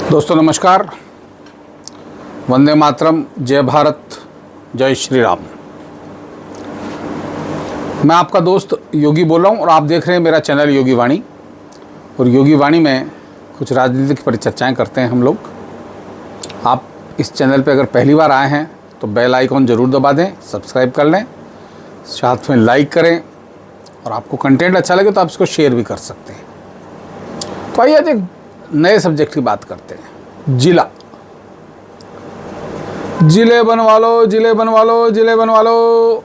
दोस्तों नमस्कार। वंदे मातरम, जय भारत, जय श्री राम। मैं आपका दोस्त योगी बोल रहा हूँ और आप देख रहे हैं मेरा चैनल योगी वाणी। और योगी वाणी में कुछ राजनीतिक परिचर्चाएं करते हैं हम लोग। आप इस चैनल पे अगर पहली बार आए हैं तो बेल आइकॉन ज़रूर दबा दें, सब्सक्राइब कर लें, साथ में लाइक करें और आपको कंटेंट अच्छा लगे तो आप इसको शेयर भी कर सकते हैं। तो आइए आज एक नए सब्जेक्ट की बात करते हैं। जिले बनवा लो, जिले बनवा लो, जिले बनवा लो।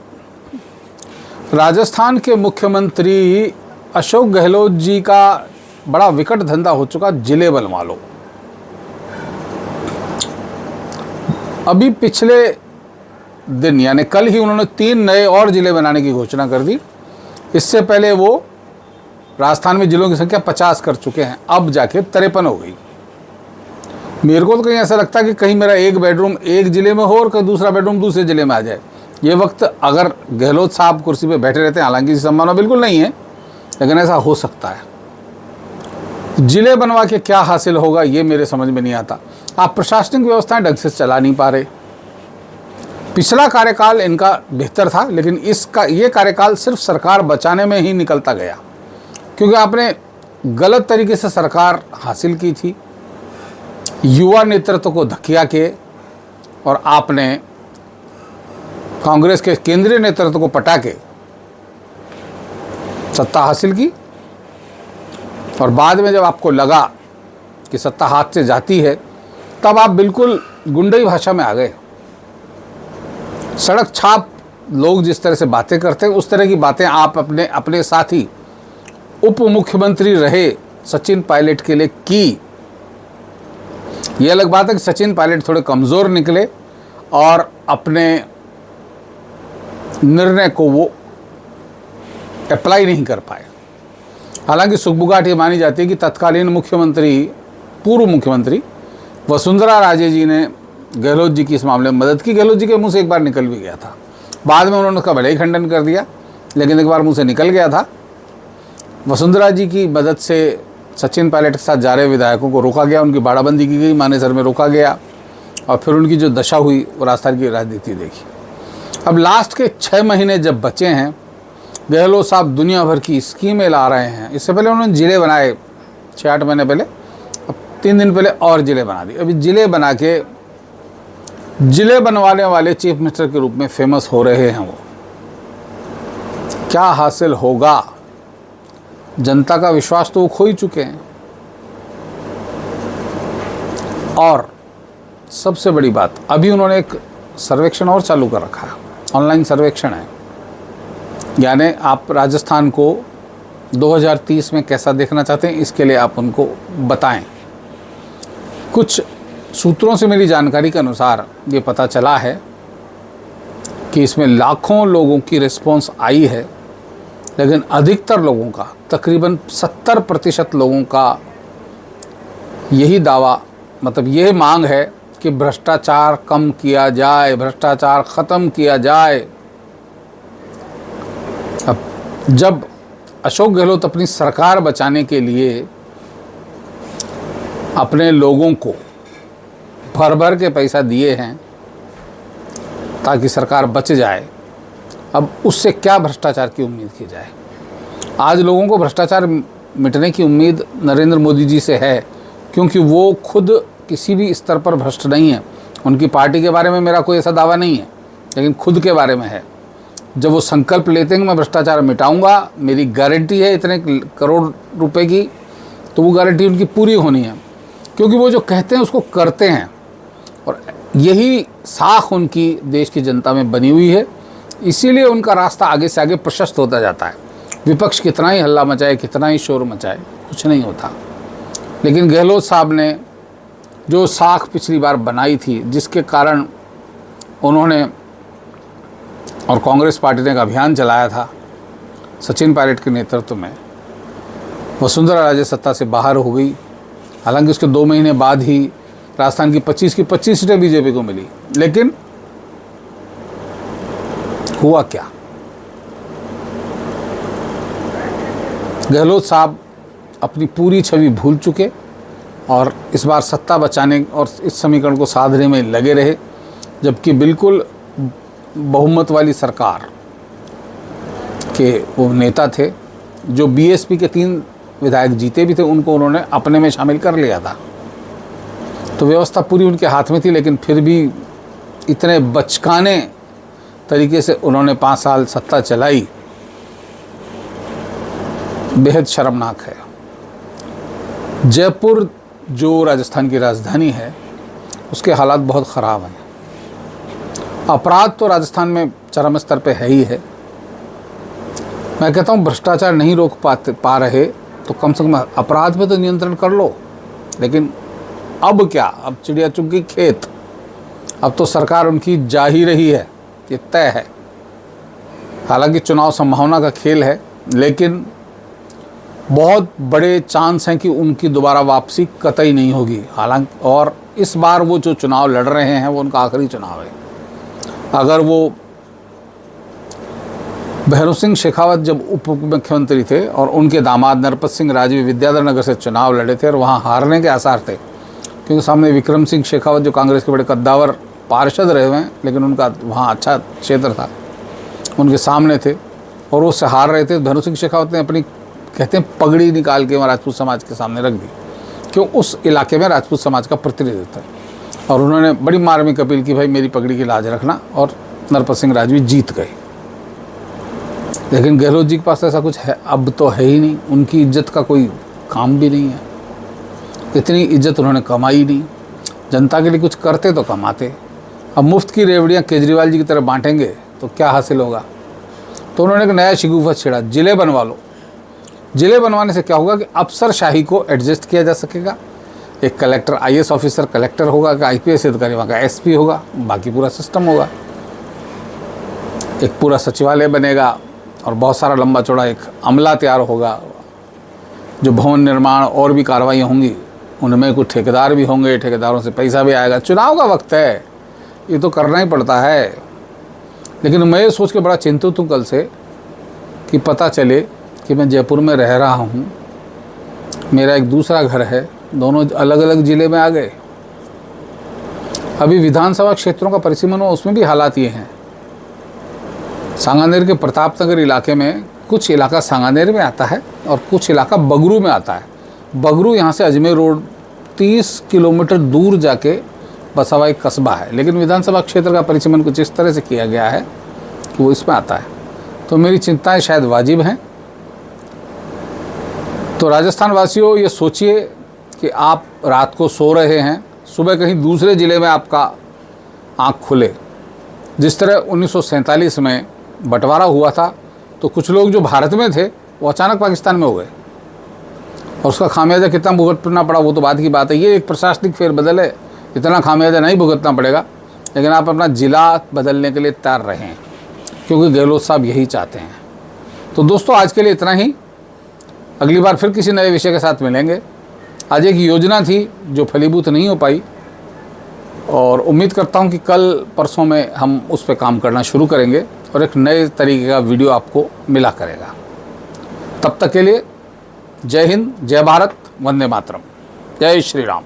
राजस्थान के मुख्यमंत्री अशोक गहलोत जी का बड़ा विकट धंधा हो चुका, जिले बनवा लो। अभी पिछले दिन यानी कल ही उन्होंने 3 नए और जिले बनाने की घोषणा कर दी। इससे पहले वो राजस्थान में जिलों की संख्या 50 कर चुके हैं, अब जाके 53 हो गई। मेरे को तो कहीं ऐसा लगता है कि कहीं मेरा एक बेडरूम एक ज़िले में हो और कहीं दूसरा बेडरूम दूसरे ज़िले में आ जाए। ये वक्त अगर गहलोत साहब कुर्सी पे बैठे रहते हैं, हालांकि संभावना बिल्कुल नहीं है, लेकिन ऐसा हो सकता है। ज़िले बनवा के क्या हासिल होगा ये मेरे समझ में नहीं आता। आप प्रशासनिक व्यवस्थाएं ढंग से चला नहीं पा रहे। पिछला कार्यकाल इनका बेहतर था, लेकिन ये कार्यकाल सिर्फ सरकार बचाने में ही निकलता गया, क्योंकि आपने गलत तरीके से सरकार हासिल की थी, युवा नेतृत्व को धकिया के, और आपने कांग्रेस के केंद्रीय नेतृत्व को पटा के सत्ता हासिल की। और बाद में जब आपको लगा कि सत्ता हाथ से जाती है, तब आप बिल्कुल गुंडई भाषा में आ गए। सड़क छाप लोग जिस तरह से बातें करते हैं, उस तरह की बातें आप अपने साथी उप मुख्यमंत्री रहे सचिन पायलट के लिए की। ये अलग बात है कि सचिन पायलट थोड़े कमज़ोर निकले और अपने निर्णय को वो अप्लाई नहीं कर पाए। हालांकि सुखबुगाहट ये मानी जाती है कि तत्कालीन पूर्व मुख्यमंत्री वसुंधरा राजे जी ने गहलोत जी की इस मामले में मदद की। गहलोत जी के मुंह से एक बार निकल भी गया था, बाद में उन्होंने उसका भले ही खंडन कर दिया, लेकिन एक बार मुंह से निकल गया था। वसुंधरा जी की मदद से सचिन पायलट के साथ जा रहे विधायकों को रोका गया, उनकी बाड़ाबंदी की गई, मानेसर में रोका गया, और फिर उनकी जो दशा हुई वो राजस्थान की राजनीति देखी। अब लास्ट के 6 महीने जब बचे हैं, गहलोत साहब दुनिया भर की स्कीमें ला रहे हैं। इससे पहले उन्होंने जिले बनाए 6-8 महीने पहले, अब 3 दिन पहले और जिले बना दिए। अभी जिले बना के जिले बनवाने वाले चीफ मिनिस्टर के रूप में फेमस हो रहे हैं। वो क्या हासिल होगा? जनता का विश्वास तो वो खो ही चुके हैं। और सबसे बड़ी बात, अभी उन्होंने एक सर्वेक्षण और चालू कर रखा है, ऑनलाइन सर्वेक्षण है। यानी आप राजस्थान को 2030 में कैसा देखना चाहते हैं, इसके लिए आप उनको बताएं। कुछ सूत्रों से मेरी जानकारी के अनुसार ये पता चला है कि इसमें लाखों लोगों की रिस्पॉन्स आई है, लेकिन अधिकतर लोगों का, तकरीबन 70% लोगों का यही दावा, मतलब यह मांग है कि भ्रष्टाचार कम किया जाए, भ्रष्टाचार ख़त्म किया जाए। अब जब अशोक गहलोत अपनी सरकार बचाने के लिए अपने लोगों को भर भर के पैसा दिए हैं ताकि सरकार बच जाए, अब उससे क्या भ्रष्टाचार की उम्मीद की जाए? आज लोगों को भ्रष्टाचार मिटने की उम्मीद नरेंद्र मोदी जी से है, क्योंकि वो खुद किसी भी स्तर पर भ्रष्ट नहीं है। उनकी पार्टी के बारे में मेरा कोई ऐसा दावा नहीं है, लेकिन खुद के बारे में है। जब वो संकल्प लेते हैं कि मैं भ्रष्टाचार मिटाऊंगा, मेरी गारंटी है इतने करोड़ रुपए की, तो वो गारंटी उनकी पूरी होनी है, क्योंकि वो जो कहते हैं उसको करते हैं। और यही साख उनकी देश की जनता में बनी हुई है। इसीलिए उनका रास्ता आगे से आगे प्रशस्त होता जाता है। विपक्ष कितना ही हल्ला मचाए, कितना ही शोर मचाए, कुछ नहीं होता। लेकिन गहलोत साहब ने जो साख पिछली बार बनाई थी, जिसके कारण उन्होंने और कांग्रेस पार्टी ने एक अभियान चलाया था सचिन पायलट के नेतृत्व में, वसुंधरा राजे सत्ता से बाहर हो गई। हालांकि उसके 2 महीने बाद ही राजस्थान की 25 की 25 सीटें बीजेपी को मिली, लेकिन हुआ क्या? गहलोत साहब अपनी पूरी छवि भूल चुके और इस बार सत्ता बचाने और इस समीकरण को साधने में लगे रहे, जबकि बिल्कुल बहुमत वाली सरकार के वो नेता थे जो बीएसपी के 3 विधायक जीते भी थे, उनको उन्होंने अपने में शामिल कर लिया था। तो व्यवस्था पूरी उनके हाथ में थी, लेकिन फिर भी इतने बचकाने तरीके से उन्होंने 5 साल सत्ता चलाई, बेहद शर्मनाक है। जयपुर जो राजस्थान की राजधानी है, उसके हालात बहुत ख़राब हैं। अपराध तो राजस्थान में चरम स्तर पे है ही है। मैं कहता हूँ भ्रष्टाचार नहीं रोक पा रहे तो कम से कम अपराध पे तो नियंत्रण कर लो। लेकिन अब क्या, अब चिड़िया चुग गई खेत। अब तो सरकार उनकी जा ही रही है, ये तय है। हालांकि चुनाव संभावना का खेल है, लेकिन बहुत बड़े चांस हैं कि उनकी दोबारा वापसी कतई नहीं होगी। हालांकि और इस बार वो जो चुनाव लड़ रहे हैं वो उनका आखिरी चुनाव है। अगर वो भैरव सिंह शेखावत जब उप मुख्यमंत्री थे और उनके दामाद नरपत सिंह राजवी विद्याधर नगर से चुनाव लड़े थे और वहाँ हारने के आसार थे, क्योंकि सामने विक्रम सिंह शेखावत जो कांग्रेस के बड़े कद्दावर पार्षद रहे हुए हैं, लेकिन उनका वहाँ अच्छा क्षेत्र था, उनके सामने थे और वो से हार रहे थे। भैरव सिंह शेखावत ने अपनी, कहते हैं, पगड़ी निकाल के वहाँ राजपूत समाज के सामने रख दी, क्यों उस इलाके में राजपूत समाज का प्रतिनिधित्व है। और उन्होंने बड़ी मार्मिक अपील की, भाई मेरी पगड़ी की लाज रखना, और नरपत सिंह राजवी जीत गए। लेकिन गहलोत जी के पास ऐसा कुछ है अब तो है ही नहीं। उनकी इज्जत का कोई काम भी नहीं है, इतनी इज्जत उन्होंने कमाई नहीं। जनता के लिए कुछ करते तो कमाते। अब मुफ्त की रेवड़ियाँ केजरीवाल जी की तरह बांटेंगे तो क्या हासिल होगा। तो उन्होंने एक नया शिगुफा छेड़ा, जिले बनवा लो। जिले बनवाने से क्या होगा कि अफसरशाही को एडजस्ट किया जा सकेगा। एक कलेक्टर, आईएएस ऑफिसर कलेक्टर होगा, कि आईपीएस अधिकारी वहाँ का एसपी होगा, बाकी पूरा सिस्टम होगा। एक पूरा सचिवालय बनेगा और बहुत सारा लंबा चौड़ा एक अमला तैयार होगा। जो भवन निर्माण और भी कार्रवाइयाँ होंगी, उनमें कुछ ठेकेदार भी होंगे, ठेकेदारों से पैसा भी आएगा। चुनाव का वक्त है, ये तो करना ही पड़ता है। लेकिन मैं ये सोच के बड़ा चिंतित हूँ कल से कि पता चले कि मैं जयपुर में रह रहा हूँ, मेरा एक दूसरा घर है, दोनों अलग अलग ज़िले में आ गए। अभी विधानसभा क्षेत्रों का परिसीमन हुआ, उसमें भी हालात ये हैं। सांगानेर के प्रतापनगर इलाके में कुछ इलाका सांगानेर में आता है और कुछ इलाका बगरू में आता है। बगरू यहाँ से अजमेर रोड 30 किलोमीटर दूर जाके बसा हुआ एक कस्बा है, लेकिन विधानसभा क्षेत्र का परिसीमन कुछ इस तरह से किया गया है कि वो इसमें आता है। तो मेरी चिंताएं शायद वाजिब हैं। तो राजस्थान वासियों, ये सोचिए कि आप रात को सो रहे हैं, सुबह कहीं दूसरे ज़िले में आपका आँख खुले। जिस तरह 1947 में बंटवारा हुआ था, तो कुछ लोग जो भारत में थे वो अचानक पाकिस्तान में हो गए, और उसका खामियाजा कितना भुगतना पड़ा वो तो बाद की बात है। ये एक प्रशासनिक फेरबदल है, इतना खामियाजा नहीं भुगतना पड़ेगा, लेकिन आप अपना ज़िला बदलने के लिए तैयार रहें, क्योंकि गहलोत साहब यही चाहते हैं। तो दोस्तों, आज के लिए इतना ही। अगली बार फिर किसी नए विषय के साथ मिलेंगे। आज एक योजना थी जो फलीभूत नहीं हो पाई, और उम्मीद करता हूं कि कल परसों में हम उस पर काम करना शुरू करेंगे और एक नए तरीके का वीडियो आपको मिला करेगा। तब तक के लिए जय हिंद, जय भारत, वंदे मातरम, जय श्री राम।